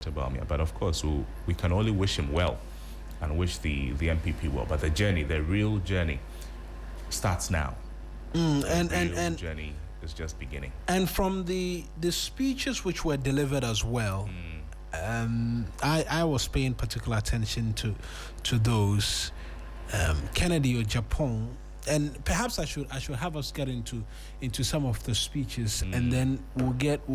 Bawumia. But of course, we can only wish him well and wish the NPP well. But the journey, the real journey, starts now. The journey is just beginning. And from the speeches which were delivered as well, I was paying particular attention to those. Kennedy Agyapong, and perhaps I should have us get into some of the speeches, and then we'll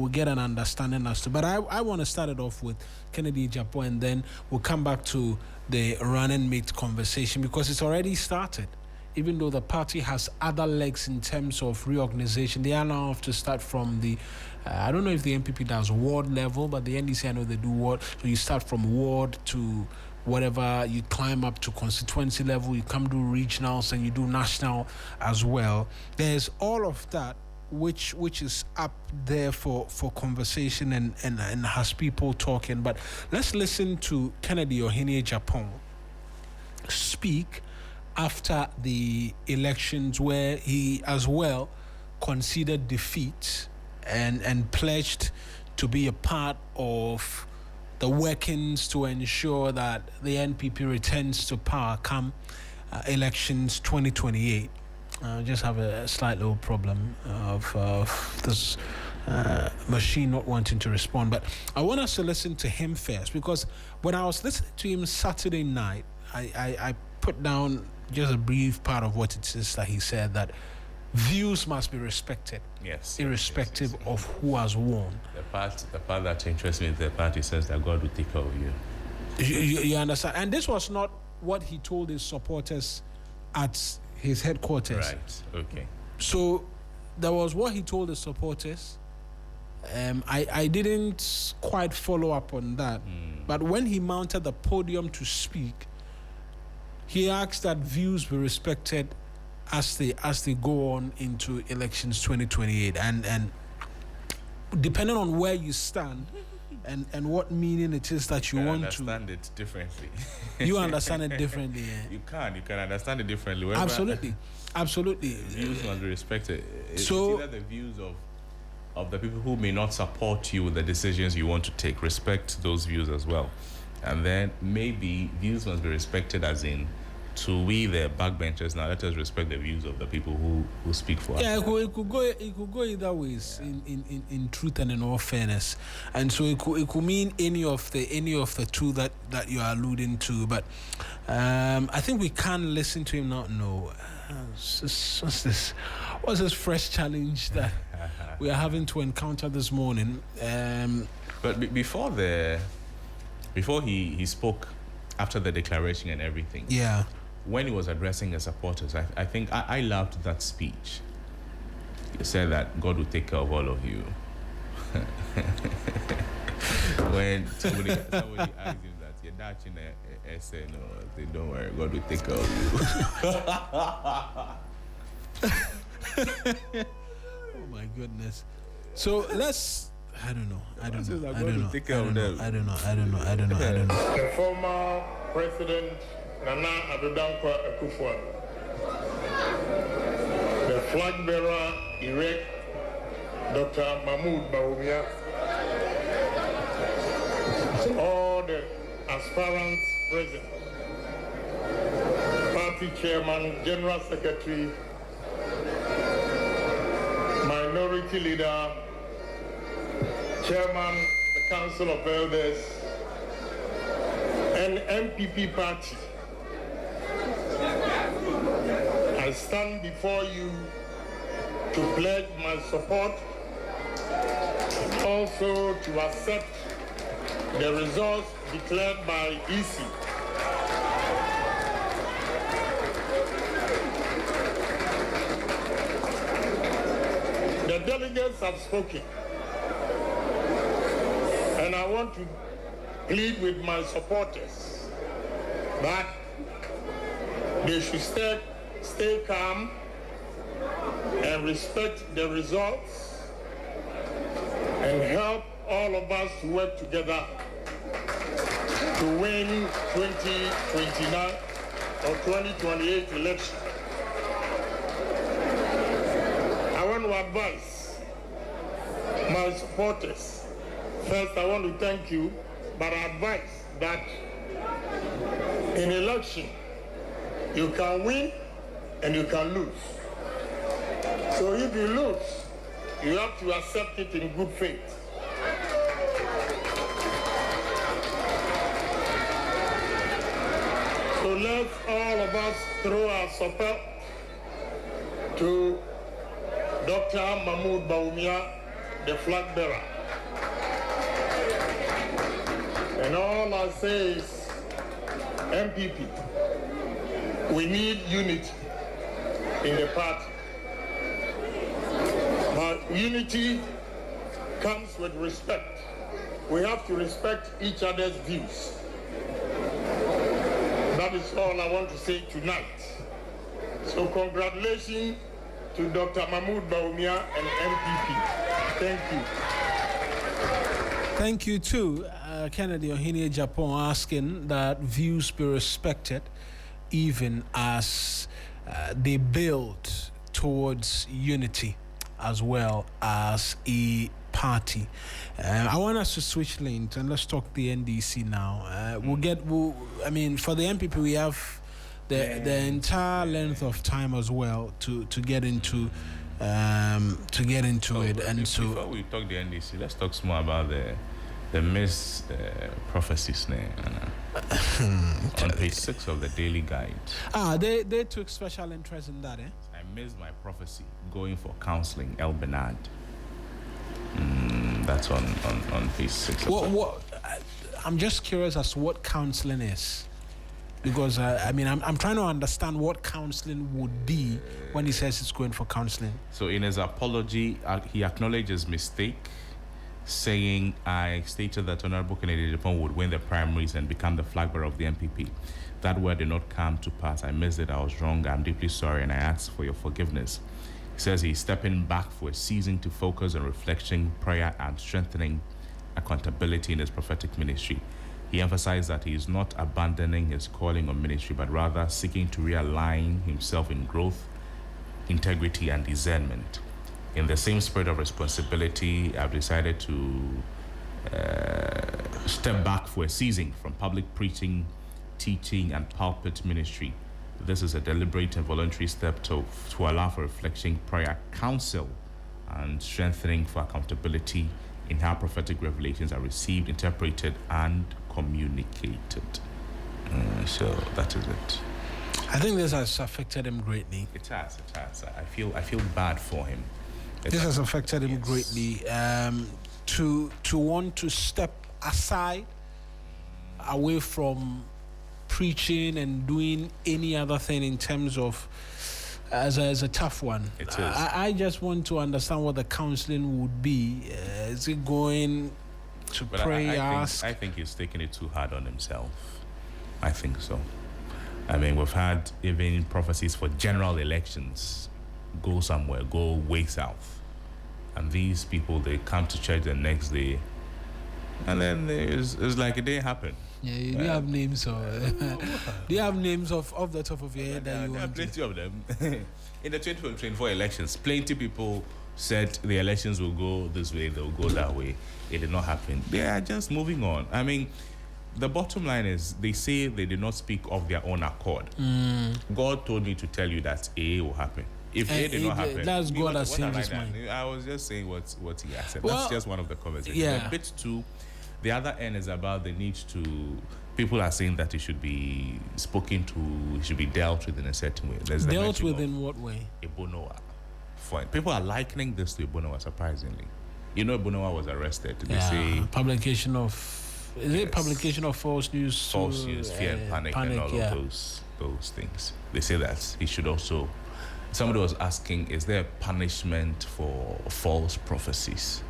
get an understanding as to. But I want to start it off with Kennedy Agyapong, and then we'll come back to the running mate conversation, because it's already started. Even though the party has other legs in terms of reorganization, they are now have to start from the, I don't know if the NPP does ward level, but the NDC, I know they do ward. So you start from ward to whatever, you climb up to constituency level, you come do regionals, and you do national as well. There's all of that which is up there for conversation and has people talking. But let's listen to Kennedy Agyapong speak after the elections, where he as well conceded defeat and pledged to be a part of the workings to ensure that the NPP returns to power come elections 2028. Just have a slight little problem of this machine not wanting to respond. But I want us to listen to him first, because when I was listening to him Saturday night, I put down just a brief part of what it is that he said, that views must be respected, irrespective of who has won. The part that interests me is the part he says that God will take care of you. You understand? And this was not what he told his supporters at his headquarters. Right, okay. So that was what he told his supporters. I didn't quite follow up on that. But when he mounted the podium to speak, he asked that views be respected as they go on into elections 2028, and depending on where you stand and what meaning it is that you want to understand it differently. You understand it differently. You can understand it differently. Absolutely. Views must be respected. It's either the views of the people who may not support you with the decisions you want to take. Respect those views as well. And then maybe views must be respected as in, to we the backbenchers, now let us respect the views of the people who speak for us. Yeah, it could go either ways, in truth and in all fairness. And so it could mean any of the two that you are alluding to. But I think we can listen to him now. No, what's this fresh challenge that we are having to encounter this morning? But before he spoke, after the declaration and everything, when he was addressing his supporters, I think I loved that speech. He said that God will take care of all of you. When somebody asked him that, you're Dutch in a essay, no, they don't worry, God will take care of you. Oh my goodness. So let's, I don't know. The former president Nana Adodankwa Akufo-Addo, the flagbearer elect Dr. Mahmoud Bawumia, all the aspirants present, party chairman, general secretary, minority leader, chairman, the Council of Elders, and NPP party. I stand before you to pledge my support, also to accept the results declared by EC. The delegates have spoken. And I want to plead with my supporters that they should stay calm and respect the results and help all of us to work together to win 2029 or 2028 election. I want to advise my supporters. First, I want to thank you but advise that in election, you can win and you can lose. So if you lose, you have to accept it in good faith. So let's all of us throw our support to Dr. Mahmoud Bawumia, the flag bearer. And all I say is, NPP, we need unity in the party. But unity comes with respect. We have to respect each other's views. That is all I want to say tonight. So congratulations to Dr. Mahmoud Bawumia and NPP. Thank you. Thank you too, Kennedy Ohini Agyapong, asking that views be respected even as they build towards unity as well as a party. I want us to switch lanes and let's talk the NDC now. I mean, for the NPP, we have the entire length of time as well to get into it. And so before we talk the NDC, let's talk more about the Miss prophecies on page 6 of the Daily Guide. They took special interest in that, eh? I missed my prophecy going for counseling, El Bernard. That's on page 6. I'm just curious as to what counseling is, because I'm trying to understand what counseling would be when he says it's going for counseling. So in his apology, he acknowledged his mistake, saying, I stated that Honorable Kennedy Agyapong would win the primaries and become the flag bearer of the NPP. That word did not come to pass. I missed it. I was wrong. I'm deeply sorry, and I ask for your forgiveness. He says he's stepping back for a season to focus on reflection, prayer, and strengthening accountability in his prophetic ministry. He emphasized that he is not abandoning his calling on ministry, but rather seeking to realign himself in growth, integrity, and discernment. In the same spirit of responsibility, I've decided to step back for a season from public preaching, teaching, and pulpit ministry. This is a deliberate and voluntary step to allow for reflection, prayer, counsel, and strengthening for accountability in how prophetic revelations are received, interpreted, and communicated. So that is it. I think this has affected him greatly. It has. I feel bad for him. This has affected him greatly. To want to step aside, away from preaching and doing any other thing in terms of as a tough one. It is. I just want to understand what the counseling would be. Is it going to pray, ask? I think he's taking it too hard on himself. I think so. I mean, we've had even prophecies for general elections. Go somewhere, go way south. And these people, they come to church the next day. And then it's like it didn't happen. Yeah, you do have names of do you have names off the top of your head that you there are want plenty of them. In the 2024 elections, plenty people said the elections will go this way, they'll go that way. It did not happen. They are just moving on. I mean, the bottom line is they say they did not speak of their own accord. God told me to tell you that A will happen. If A did not happen, that's God has changed his mind. I was just saying what he has said. Well, that's just one of the conversations. Yeah. A bit two. The other end is about the need to. People are saying that it should be spoken to, it should be dealt with in a certain way. There's dealt with in what way? Ebonoa. People are likening this to Ebonoa, surprisingly. You know, Ebonoa was arrested. They say publication of. Is it publication of false news? False news, fear and panic and all of those things. They say that he should also. Somebody was asking, is there a punishment for false prophecies?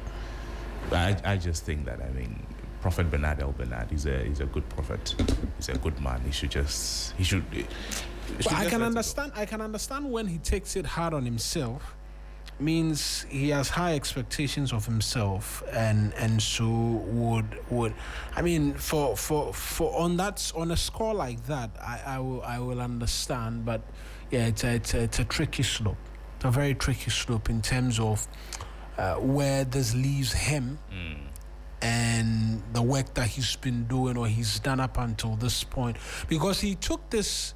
I just think that, I mean, Prophet Bernard El Bernard, he's a good prophet. He's a good man. He should I can understand when he takes it hard on himself. Means he has high expectations of himself, and so would I mean for on a score like that, I will understand. But yeah, it's a tricky slope. It's a very tricky slope in terms of where this leaves him and the work that he's been doing or he's done up until this point, because he took this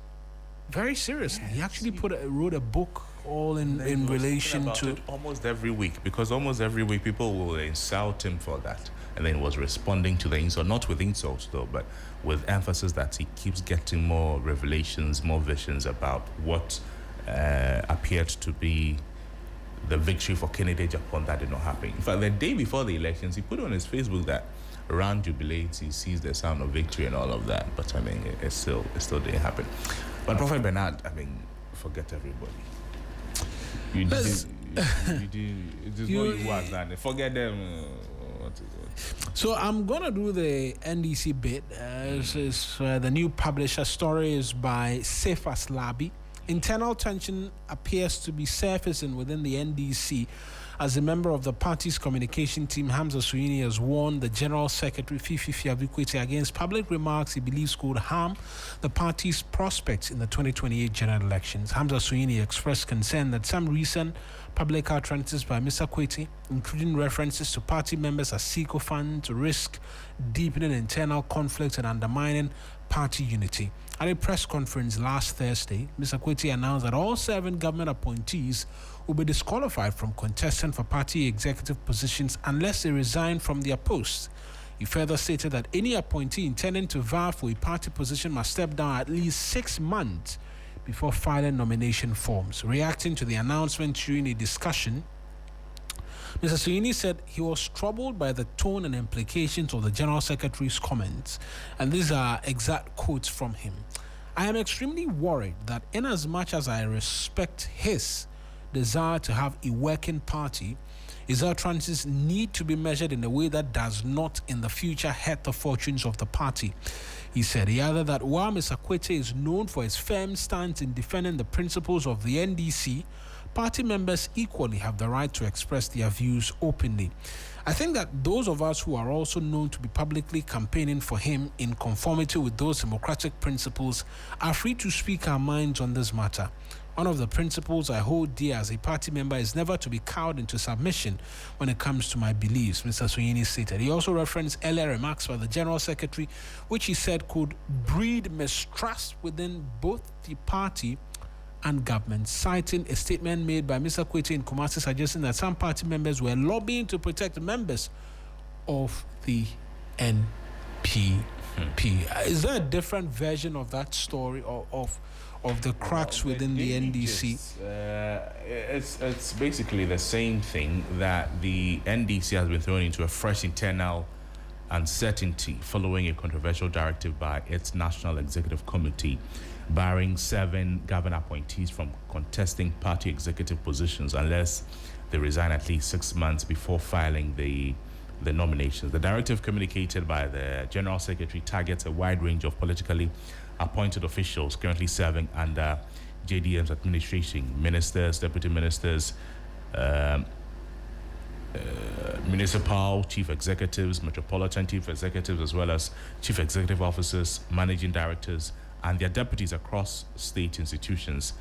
very seriously. He actually wrote a book all in relation to it almost every week, because almost every week people will insult him for that, and then he was responding to the insult, not with insults though, but with emphasis that he keeps getting more revelations, more visions about what appeared to be the victory for Kennedy Agyapong that did not happen. In fact, the day before the elections, he put on his Facebook that around jubilates, he sees the sound of victory and all of that. But I mean, it still didn't happen. But Prophet Bernard, I mean, forget everybody. You did. It is what you was done. Forget them. So I'm gonna do the NDC bit. The new publisher story is by Cephas Labi. Internal tension appears to be surfacing within the NDC as a member of the party's communication team. Hamza Suini has warned the General Secretary Fifi Fiavikwete against public remarks he believes could harm the party's prospects in the 2028 general elections. Hamza Suini expressed concern that some recent public utterances by Mr. Kwete, including references to party members as sycophants, risk deepening internal conflict and undermining party unity. At a press conference last Thursday, Mr. Kwete announced that all 7 government appointees will be disqualified from contesting for party executive positions unless they resign from their posts. He further stated that any appointee intending to vie for a party position must step down at least 6 months before filing nomination forms. Reacting to the announcement during a discussion, Mr. Suini said he was troubled by the tone and implications of the General Secretary's comments, and these are exact quotes from him. I am extremely worried that inasmuch as I respect his desire to have a working party, his utterances need to be measured in a way that does not in the future hurt the fortunes of the party. He said. He added that while Mr. Kwete is known for his firm stance in defending the principles of the NDC, party members equally have the right to express their views openly. I think that those of us who are also known to be publicly campaigning for him in conformity with those democratic principles are free to speak our minds on this matter. One of the principles I hold dear as a party member is never to be cowed into submission when it comes to my beliefs, Mr. Suini stated. He also referenced earlier remarks by the General Secretary, which he said could breed mistrust within both the party and government, citing a statement made by Mr. Kwete in Kumasi suggesting that some party members were lobbying to protect members of the NPP. Is there a different version of that story or of the cracks within the NDC? It's basically the same thing, that the NDC has been thrown into a fresh internal uncertainty following a controversial directive by its National Executive Committee barring 7 government appointees from contesting party executive positions unless they resign at least 6 months before filing the nominations. The directive communicated by the General Secretary targets a wide range of politically appointed officials currently serving under JDM's administration: ministers, deputy ministers, municipal chief executives, metropolitan chief executives, as well as chief executive officers, managing directors, and their deputies across state institutions.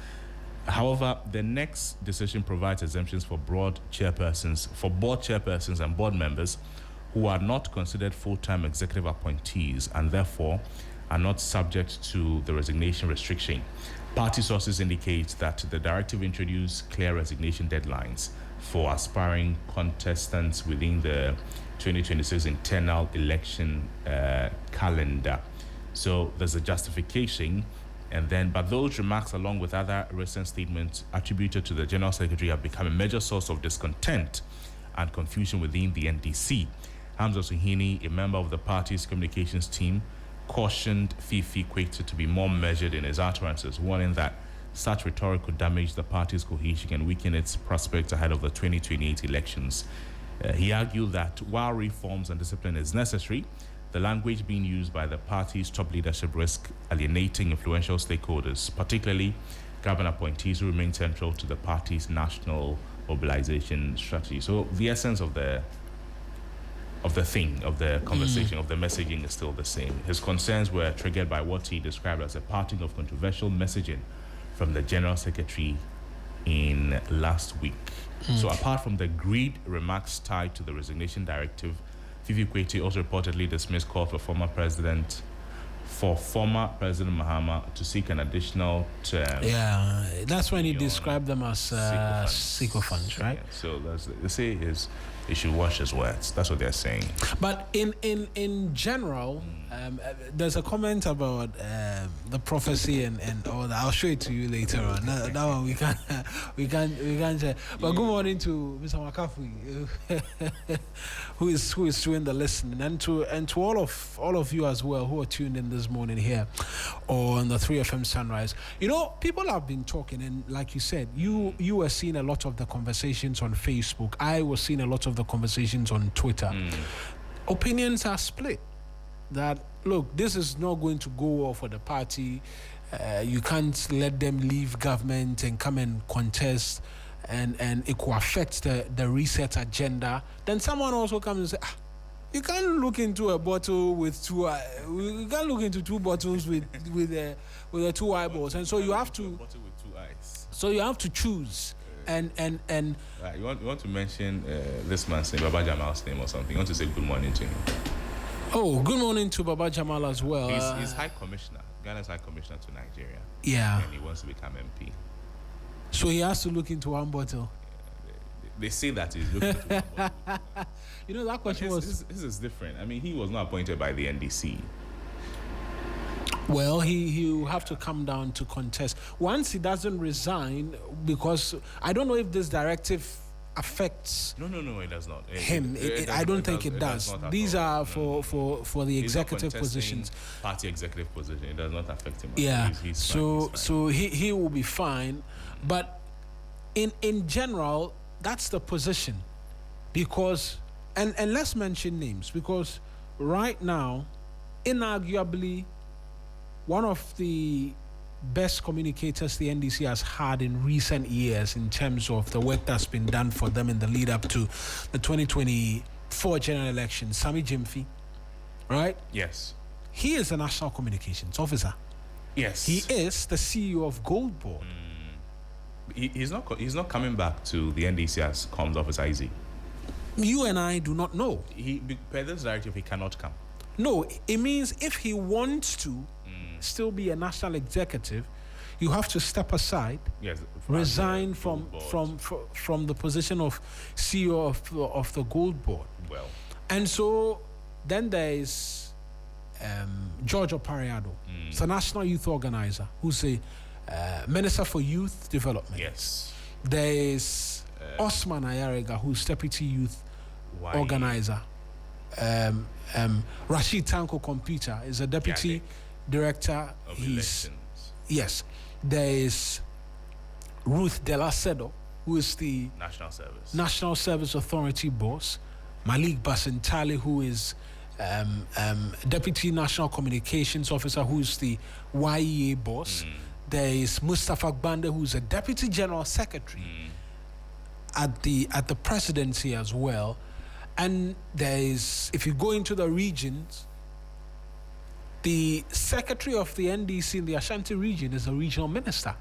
However, the next decision provides exemptions for board chairpersons and board members who are not considered full-time executive appointees and therefore are not subject to the resignation restriction. Party sources indicate that the directive introduced clear resignation deadlines for aspiring contestants within the 2026 internal election calendar. So there's a justification, but those remarks, along with other recent statements attributed to the General Secretary, have become a major source of discontent and confusion within the NDC. Hamza Suhini, a member of the party's communications team, cautioned Fifi Kwete to be more measured in his utterances, warning that such rhetoric could damage the party's cohesion and weaken its prospects ahead of the 2028 elections. He argued that while reforms and discipline is necessary, the language being used by the party's top leadership risks alienating influential stakeholders, particularly government appointees who remain central to the party's national mobilization strategy. So the essence of the conversation, of the messaging is still the same. His concerns were triggered by what he described as a parting of controversial messaging from the General Secretary in last week. So apart from the greed remarks tied to the resignation directive, Fifi Kweti also reportedly dismissed call for former President Mahama to seek an additional term. Yeah, that's when he described them as sycophants, right? Yeah, so they say he should watch his words. That's what they're saying. But in general, there's a comment about the prophecy and all that. I'll show it to you later on. That one we can't share. But good morning to Mr. Makafu, who is doing the listening, and to all of you as well who are tuned in this morning here on the 3FM Sunrise. You know, people have been talking, and like you said, you were seeing a lot of the conversations on Facebook. I was seeing a lot of the conversations on Twitter. Opinions are split. That look, this is not going to go well for the party. You can't let them leave government and come and contest, and it could affect the reset agenda. Then someone also comes and say, you can't look into a bottle with two. You can't look into two bottles with two eyeballs, and so you have to. Bottle with two eyes. So you have to choose. And right, you want to mention this man's name, Baba Jamal's name or something. You want to say good morning to him. Oh, good morning to Baba Jamal as well. He's High Commissioner, Ghana's High Commissioner to Nigeria. Yeah. And he wants to become MP. So he has to look into one bottle. They say that he's looking into one bottle. You know, that question was... This is different. I mean, he was not appointed by the NDC. Well, he will have to come down to contest. Once he doesn't resign, because I don't know if this directive affects... No, it does not. Him. I don't think it does. These are for the executive positions. Party executive position. It does not affect him. Yeah. He's fine. So he will be fine. But in general, that's the position. Because... And let's mention names. Because right now, inarguably... one of the best communicators the NDC has had in recent years in terms of the work that's been done for them in the lead up to the 2024 general election, Sami Jimfi, right? Yes. He is a national communications officer. Yes. He is the CEO of Gold Board. He's not coming back to the NDC as comms officer, is he? You and I do not know. Per this directive, he cannot come. No, it means if he wants to still be a national executive, you have to step aside, resign from the position of CEO of the Gold Board. Well, and so then there is George Opariado, he's a national youth organizer who's a Minister for Youth Development. Yes. There is Osman Ayarega, who's deputy youth organizer. Rashid Tanko Computer is a deputy director of elections. Yes. There is Ruth Delacedo, who is the National Service Authority boss. Malik Basintali, who is Deputy National Communications Officer, who is the YEA boss. There is Mustafa Gbande, who is a Deputy General Secretary at the presidency as well. And there is, if you go into the regions, the secretary of the NDC in the Ashanti region is a regional minister.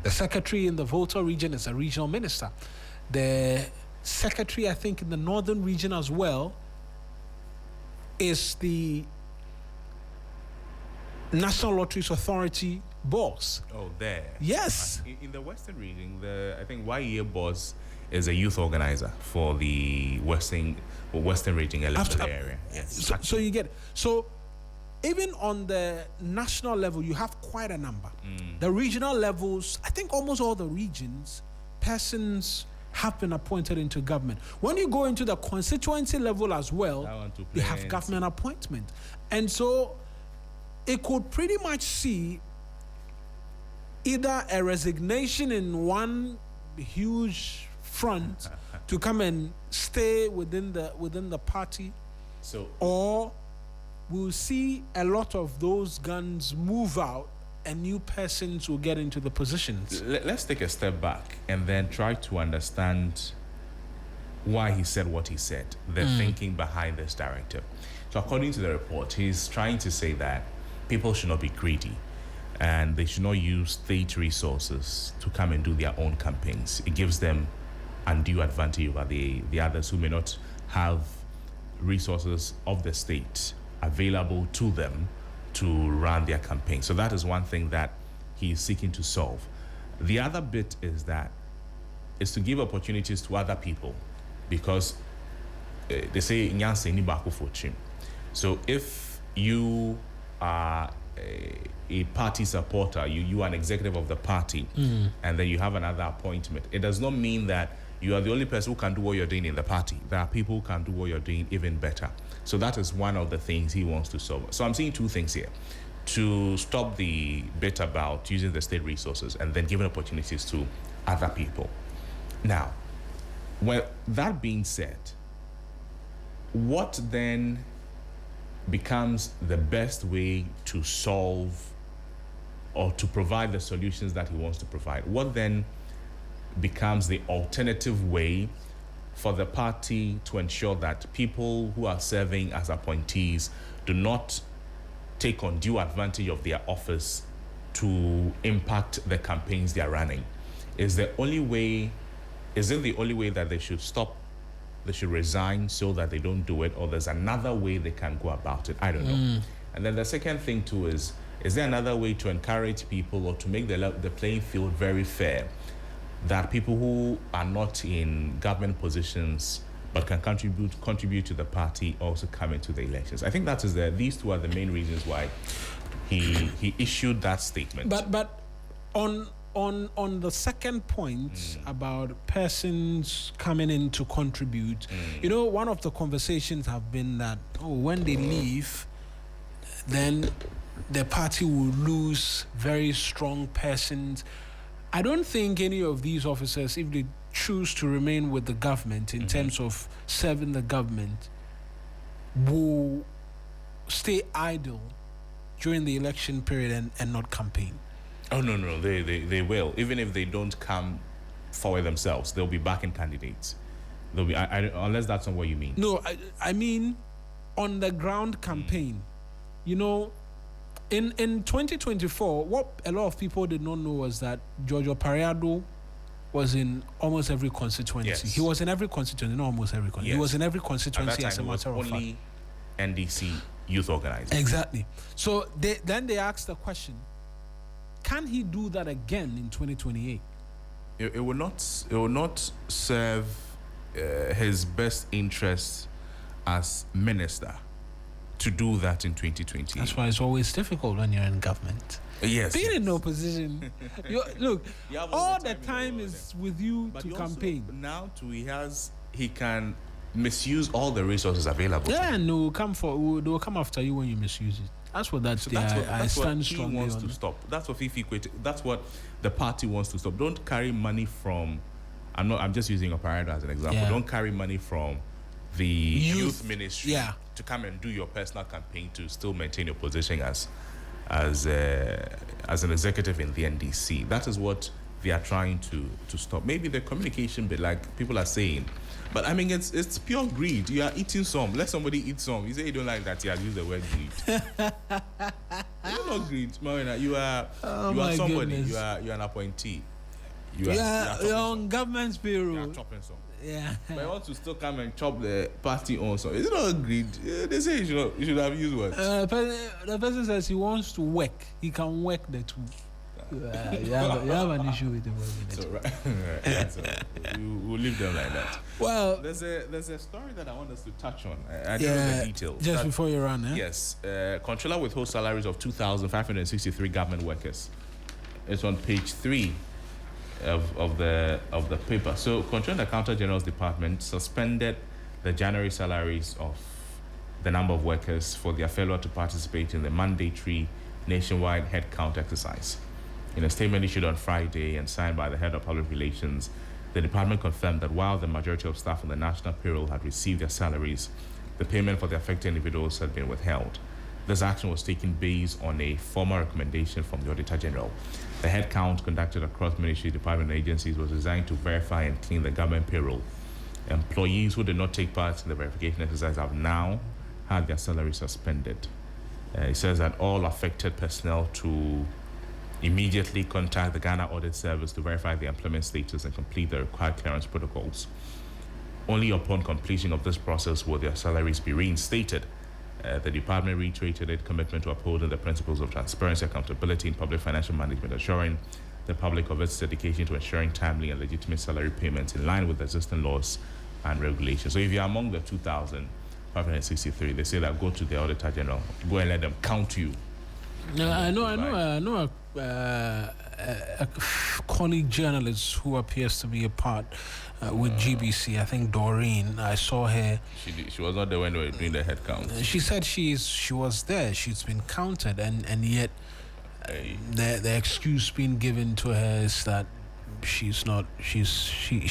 The secretary in the Volta region is a regional minister. The secretary, I think, in the northern region as well is the National Lotteries Authority boss. Oh, there. Yes. In the western region, I think YEA boss is a youth organizer for the western region electoral area. Yes. So you get it. So even on the national level, you have quite a number. The regional levels, I think almost all the regions, persons have been appointed into government. When you go into the constituency level as well, they have government appointment. And so it could pretty much see either a resignation in one huge front to come and stay within the party, or we'll see a lot of those guns move out and new persons will get into the positions. Let's take a step back and then try to understand why he said what he said, the thinking behind this directive. So according to the report, he's trying to say that people should not be greedy and they should not use state resources to come and do their own campaigns. It gives them undue advantage over the others who may not have resources of the state available to them to run their campaign. So that is one thing that he is seeking to solve. The other bit is to give opportunities to other people, because they say nyanse ni baako for chim. So if you are a party supporter, you are an executive of the party, and then you have another appointment, it does not mean that you are the only person who can do what you're doing in the party. There are people who can do what you're doing even better. So that is one of the things he wants to solve. So I'm seeing two things here: to stop the bit about using the state resources and then giving opportunities to other people. Now, well, that being said, what then becomes the best way to solve or to provide the solutions that he wants to provide? What then becomes the alternative way for the party to ensure that people who are serving as appointees do not take undue advantage of their office to impact the campaigns they are running? Is it the only way that they should stop, they should resign so that they don't do it, or there's another way they can go about it? I don't know. And then the second thing too is there another way to encourage people or to make the playing field very fair, that people who are not in government positions but can contribute to the party also come into the elections? I think these two are the main reasons why he issued that statement. But on the second point about persons coming in to contribute, one of the conversations have been that when they leave, then the party will lose very strong persons. I don't think any of these officers, if they choose to remain with the government in terms of serving the government, will stay idle during the election period and not campaign. Oh, no, they will. Even if they don't come forward themselves, they'll be backing candidates. They'll be, unless that's not what you mean. No, I mean on the ground campaign. In 2024, what a lot of people did not know was that Giorgio Pareado was in almost every constituency. Yes. He was in every constituency, not almost every constituency. Yes. He was in every constituency as a matter of fact. Only NDC youth organizer. Exactly. So then they asked the question, can he do that again in 2028? It will not serve his best interests as minister to do that in 2020. That's why it's always difficult when you're in government. Yes. Being in opposition, look, all the time is with you to campaign. Now he can misuse all the resources available. Yeah, and they will come after you when you misuse it. That's what I stand strongly on. That's what he wants to stop. That's what Fifi equated. That's what the party wants to stop. Don't carry money from. I'm just using a parade as an example. Yeah. Don't carry money from the youth ministry to come and do your personal campaign to still maintain your position as an executive in the NDC. That is what they are trying to stop. Maybe the communication bit, like people are saying, but I mean it's pure greed. You are eating some. Let somebody eat some. You say you don't like that. You have used the word greed. You're not greed, Marina. You are somebody. Goodness. You're an appointee. You're on government's payroll. You are chopping some. Yeah. But I want to still come and chop the party on some. Is it not greed? They say you should have used words. The person says he wants to work. He can work the two. You have an issue with him. So we'll leave them like that. Well, there's a story that I want us to touch on. I don't know the details. Just before you run, Yes. Controller withholds salaries of 2,563 government workers. It's on page 3 of the paper. So, Controller and Accountant General's Department suspended the January salaries of the number of workers for their failure to participate in the mandatory nationwide headcount exercise. In a statement issued on Friday and signed by the head of public relations, the department confirmed that while the majority of staff on the national payroll had received their salaries, the payment for the affected individuals had been withheld. This action was taken based on a formal recommendation from the Auditor General. The headcount conducted across ministry, department, and agencies was designed to verify and clean the government payroll. Employees who did not take part in the verification exercise have now had their salaries suspended. It says that all affected personnel to immediately contact the Ghana Audit Service to verify their employment status and complete the required clearance protocols. Only upon completion of this process will their salaries be reinstated. The department reiterated its commitment to upholding the principles of transparency, accountability in public financial management, assuring the public of its dedication to ensuring timely and legitimate salary payments in line with existing laws and regulations. So if you're among the 2,563, they say that go to the Auditor General, go and let them count you. I know a colleague journalist who appears to be a part with GBC. I think Doreen. I saw her. She was not there when they were doing the head count. She said she was there. She's been counted, and yet the excuse being given to her is that she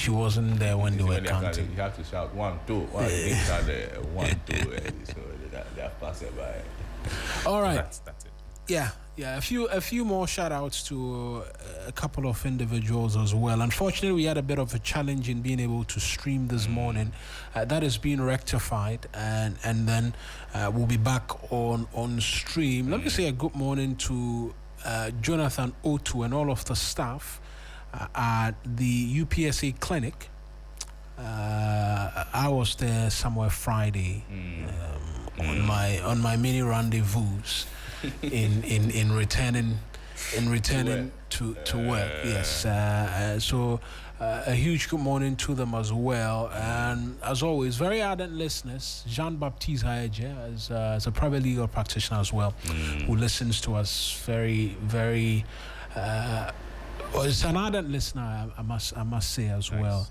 wasn't there when they were counting. You have to shout 1, 2, 1, 2, so they're passing by. All right. That's it. Yeah. A few more shout outs to a couple of individuals as well. Unfortunately, we had a bit of a challenge in being able to stream this morning. That is being rectified, and then we'll be back on stream. Let me say a good morning to Jonathan Otu and all of the staff at the UPSA clinic. I was there somewhere Friday on my mini rendezvous. in returning to work. Yes. So a huge good morning to them as well. And as always, very ardent listeners. Jean-Baptiste Hayeje, as a private legal practitioner as well, who listens to us very, very. It's an ardent listener, I must say as well.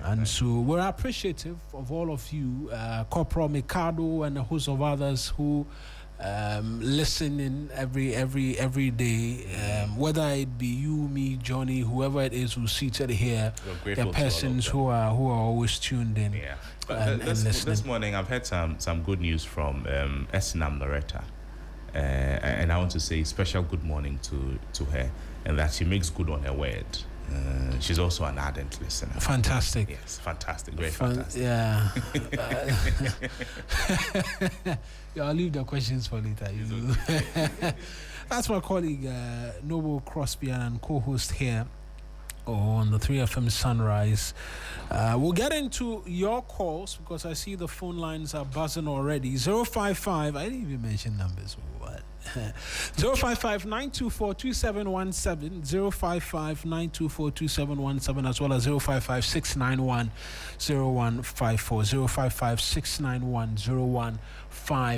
Nice. So we're appreciative of all of you, Corporal Mikado and a host of others who listen in every day, whether it be you, me, Johnny, whoever it is who's seated here. They're persons who are always tuned in. Yeah. And listening. This morning I've had some good news from Esnam Loretta, and I want to say special good morning to her, and that she makes good on her word. She's also an ardent listener. Fantastic. Yes, fantastic. Very fantastic. Yeah. I'll leave the questions for later. That's my colleague, Noble Crosby, and co-host here on the 3FM Sunrise. We'll get into your calls because I see the phone lines are buzzing already. 055, I didn't even mention numbers. What? 055-924-2717, 055-924-2717, as well as 055-691-0154, 055-691-0154.